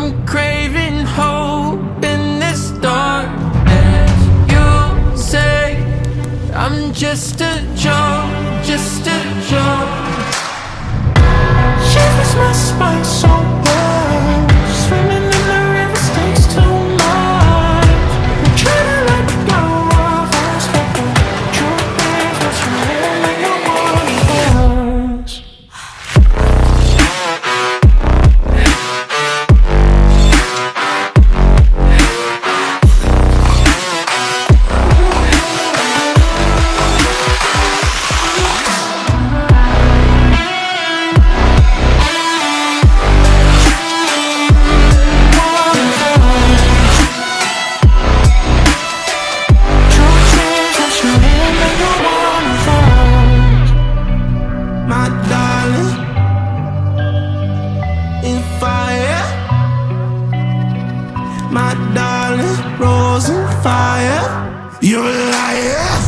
I'm craving hope in this darkness. You say I'm just a joke, just a joke. Shivers my spine so bad. Swimming in the river stakes too much. I'm trying to let go of us, but the truth is what's really your one of us. My darling, in fire. My darling, rose in fire. You're a liar.